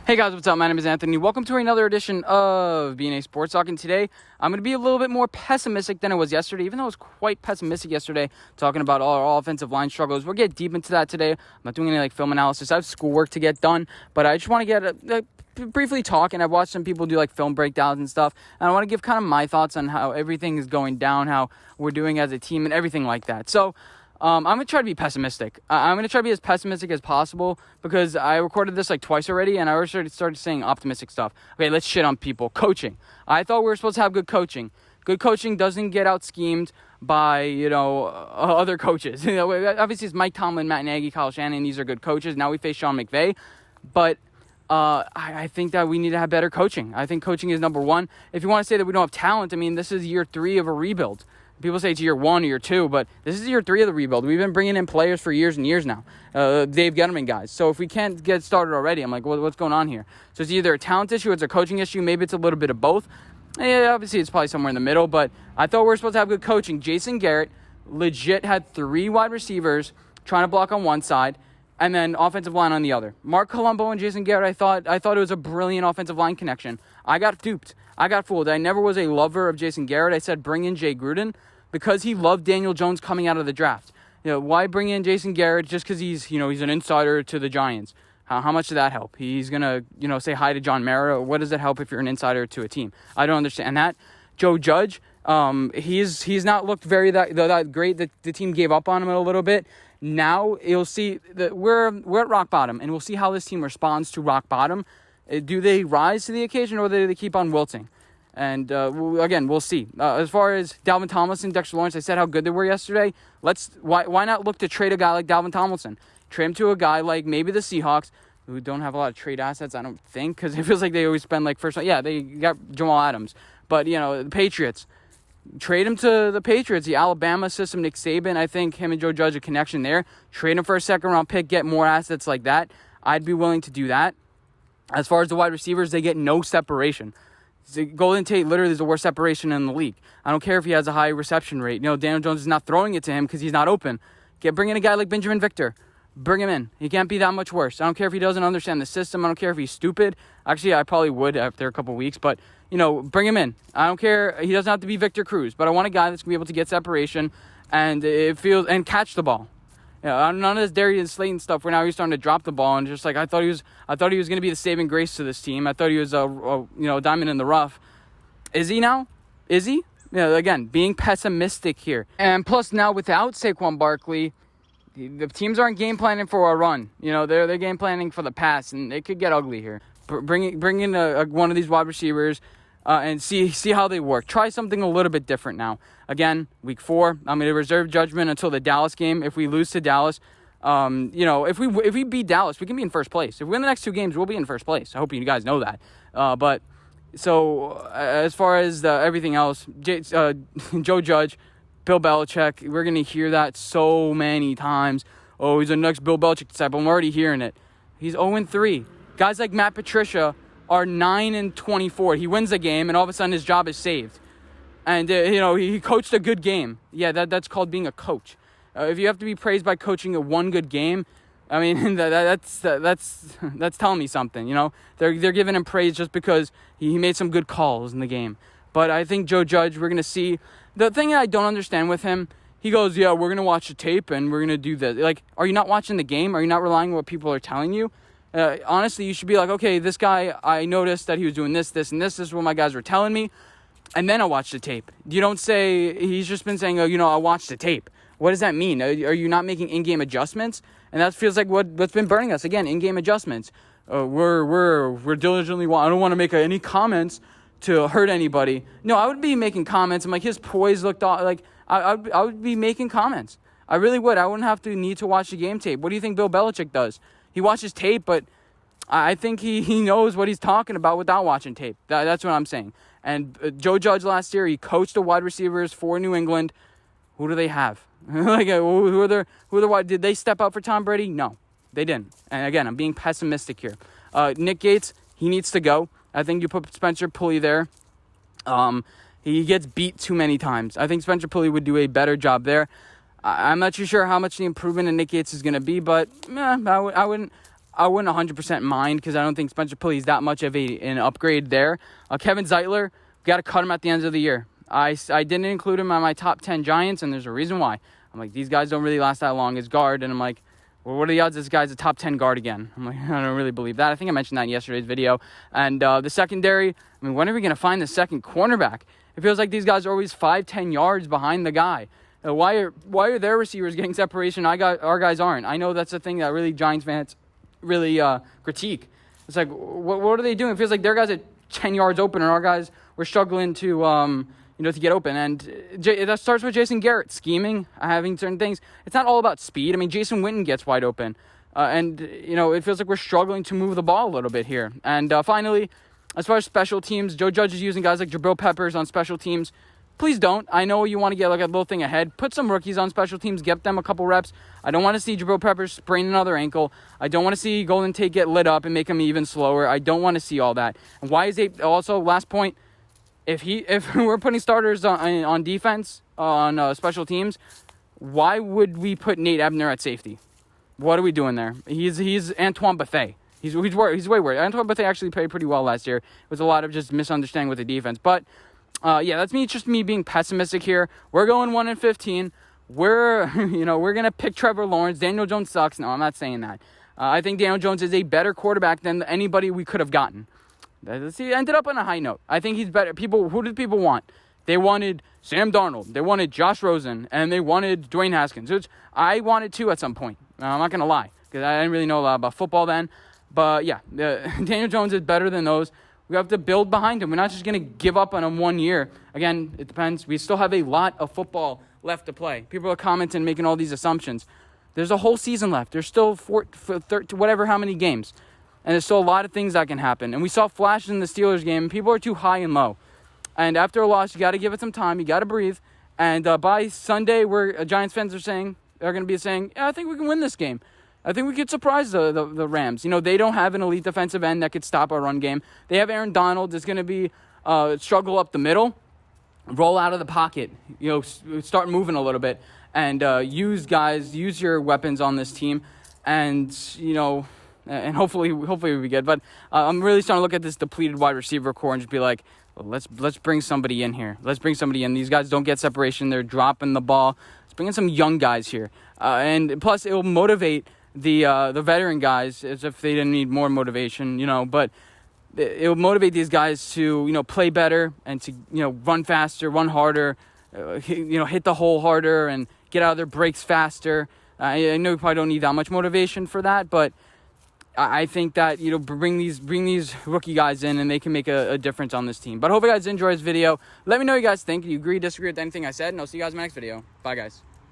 Hey guys, what's up? My name is Anthony. Welcome to another edition of BNA Sports Talk. And today, I'm going to be a little bit more pessimistic than I was yesterday, even though I was quite pessimistic yesterday, talking about all our offensive line struggles. We'll get deep into that today. I'm not doing any film analysis. I have schoolwork to get done, but I just want to get briefly talk, and I've watched some people do film breakdowns and stuff, and I want to give kind of my thoughts on how everything is going down, how we're doing as a team, and everything like that. So, I'm going to try to be pessimistic. I'm going to try to be as pessimistic as possible because I recorded this twice already, and I already started saying optimistic stuff. Okay, let's shit on people. Coaching. I thought we were supposed to have good coaching. Good coaching doesn't get out-schemed by, other coaches. Obviously, it's Mike Tomlin, Matt Nagy, Kyle Shanahan. These are good coaches. Now we face Sean McVay. But I think that we need to have better coaching. I think coaching is number one. If you want to say that we don't have talent, this is year 3 of a rebuild. People say it's year 1 or year 2, but this is year 3 of the rebuild. We've been bringing in players for years and years now. Dave Gettleman guys. So if we can't get started already, I'm like, what's going on here? So it's either a talent issue, it's a coaching issue, maybe it's a little bit of both. Yeah, obviously it's probably somewhere in the middle, but I thought we were supposed to have good coaching. Jason Garrett legit had 3 wide receivers trying to block on one side, and then offensive line on the other. Mark Colombo and Jason Garrett, I thought it was a brilliant offensive line connection. I got duped. I got fooled. I never was a lover of Jason Garrett. I said bring in Jay Gruden because he loved Daniel Jones coming out of the draft. Why bring in Jason Garrett just because he's an insider to the Giants? How much did that help? He's going to, say hi to John Mara. What does it help if you're an insider to a team? I don't understand that. Joe Judge, he's not looked that great. The team gave up on him a little bit. Now you'll see that we're at rock bottom, and we'll see how this team responds to rock bottom. Do they rise to the occasion, or do they keep on wilting? And again, we'll see. As far as Dalvin Tomlinson, Dexter Lawrence, I said how good they were yesterday. Why not look to trade a guy like Dalvin Tomlinson? Trade him to a guy like maybe the Seahawks, who don't have a lot of trade assets, I don't think, because it feels like they always spend first. Yeah, they got Jamal Adams, but the Patriots. Trade him to the Patriots, the Alabama system, Nick Saban. I think him and Joe Judge, a connection there. Trade him for a second-round pick, get more assets like that. I'd be willing to do that. As far as the wide receivers, they get no separation. Golden Tate literally is the worst separation in the league. I don't care if he has a high reception rate. Daniel Jones is not throwing it to him because he's not open. Bring in a guy like Benjamin Victor. Bring him in. He can't be that much worse. I don't care if he doesn't understand the system. I don't care if he's stupid. Actually, I probably would after a couple weeks, but bring him in. I don't care. He doesn't have to be Victor Cruz, but I want a guy that's going to be able to get separation and catch the ball. None of this Darius Slayton stuff where now he's starting to drop the ball and just I thought he was going to be the saving grace to this team. I thought he was a diamond in the rough. Is he now? Is he? Again, being pessimistic here. And plus now without Saquon Barkley, the teams aren't game planning for a run. They're game planning for the pass, and it could get ugly here. Bring in one of these wide receivers and see how they work. Try something a little bit different now. Again, week 4, I'm going to reserve judgment until the Dallas game. If we lose to Dallas, if we beat Dallas, we can be in first place. If we win the next 2 games, we'll be in first place. I hope you guys know that. So as far as everything else, Joe Judge, Bill Belichick, we're going to hear that so many times. Oh, he's the next Bill Belichick disciple. I'm already hearing it. He's 0-3. Guys like Matt Patricia are 9-24. He wins the game, and all of a sudden his job is saved. And, he coached a good game. Yeah, that's called being a coach. If you have to be praised by coaching a one good game, that's telling me something, They're giving him praise just because he made some good calls in the game. But I think Joe Judge, we're going to see. The thing I don't understand with him, he goes, yeah, we're going to watch the tape and we're going to do this. Are you not watching the game? Are you not relying on what people are telling you? Honestly, you should be like, okay, this guy, I noticed that he was doing this, this, and this. This is what my guys were telling me. And then I watched the tape. You don't say, he's just been saying, I watched the tape. What does that mean? Are you not making in-game adjustments? And that feels like what's been burning us. Again, in-game adjustments. We're diligently, I don't want to make any comments to hurt anybody. No, I would be making comments. I'm his poise looked off. I would be making comments. I really would. I wouldn't have to need to watch the game tape. What do you think Bill Belichick does? He watches tape, but I think he knows what he's talking about without watching tape. That's what I'm saying. And Joe Judge last year, he coached the wide receivers for New England. Who do they have? Who are the wide? Did they step up for Tom Brady? No, they didn't. And again, I'm being pessimistic here. Nick Gates, he needs to go. I think you put Spencer Pulley there. He gets beat too many times. I think Spencer Pulley would do a better job there. I'm not too sure how much the improvement in Nick Gates is going to be, but I wouldn't. I wouldn't 100% mind because I don't think Spencer Pulley is that much of an upgrade there. Kevin Zeitler, got to cut him at the end of the year. I didn't include him on my top 10 Giants, and there's a reason why. I'm like, these guys don't really last that long as guard, and I'm like, well, what are the odds this guy's a top 10 guard again? I'm like, I don't really believe that. I think I mentioned that in yesterday's video. And the secondary, I mean, when are we going to find the second cornerback? It feels like these guys are always 5-10 yards behind the guy. Why are their receivers getting separation? Our guys aren't. I know that's the thing that really Giants fans really critique. It's like, what are they doing? It feels like their guys are 10 yards open, and our guys were struggling to to get open. And that starts with Jason Garrett scheming, having certain things. It's not all about speed. I mean, Jason Witten gets wide open. And it feels like we're struggling to move the ball a little bit here. And finally, as far as special teams, Joe Judge is using guys like Jabril Peppers on special teams. Please don't. I know you want to get like a little thing ahead. Put some rookies on special teams. Get them a couple reps. I don't want to see Jabril Peppers sprain another ankle. I don't want to see Golden Tate get lit up and make him even slower. I don't want to see all that. And why is it also, last point, if we're putting starters on defense, on special teams, why would we put Nate Ebner at safety? What are we doing there? He's Antoine Bethea. He's way worse. Antoine Bethea actually played pretty well last year. It was a lot of just misunderstanding with the defense. But, that's just me being pessimistic here. We're going 1-15. We're going to pick Trevor Lawrence. Daniel Jones sucks. No, I'm not saying that. I think Daniel Jones is a better quarterback than anybody we could have gotten. He ended up on a high note. I think he's better. Who did people want? They wanted Sam Darnold. They wanted Josh Rosen. And they wanted Dwayne Haskins, which I wanted too at some point. I'm not going to lie, because I didn't really know a lot about football then. But, yeah, Daniel Jones is better than those. We have to build behind him. We're not just going to give up on him 1 year. Again, it depends. We still have a lot of football left to play. People are commenting, making all these assumptions. There's a whole season left. There's still how many games. And there's still a lot of things that can happen. And we saw flashes in the Steelers game. People are too high and low. And after a loss, you got to give it some time. You got to breathe. And by Sunday, Giants fans are going to be saying, yeah, I think we can win this game. I think we could surprise the Rams. They don't have an elite defensive end that could stop our run game. They have Aaron Donald. It's going to be struggle up the middle, roll out of the pocket, start moving a little bit, and use your weapons on this team, and and hopefully we'll be good. But I'm really starting to look at this depleted wide receiver core and just be like, well, let's bring somebody in here. Let's bring somebody in. These guys don't get separation. They're dropping the ball. Let's bring in some young guys here, and plus it will motivate the veteran guys as if they didn't need more motivation, but it will motivate these guys to, play better and to, run faster, run harder, hit the hole harder and get out of their breaks faster. I know you probably don't need that much motivation for that, but I think that, bring these rookie guys in and they can make a difference on this team. But I hope you guys enjoy this video. Let me know what you guys think. Do you agree, disagree with anything I said? And I'll see you guys in my next video. Bye, guys.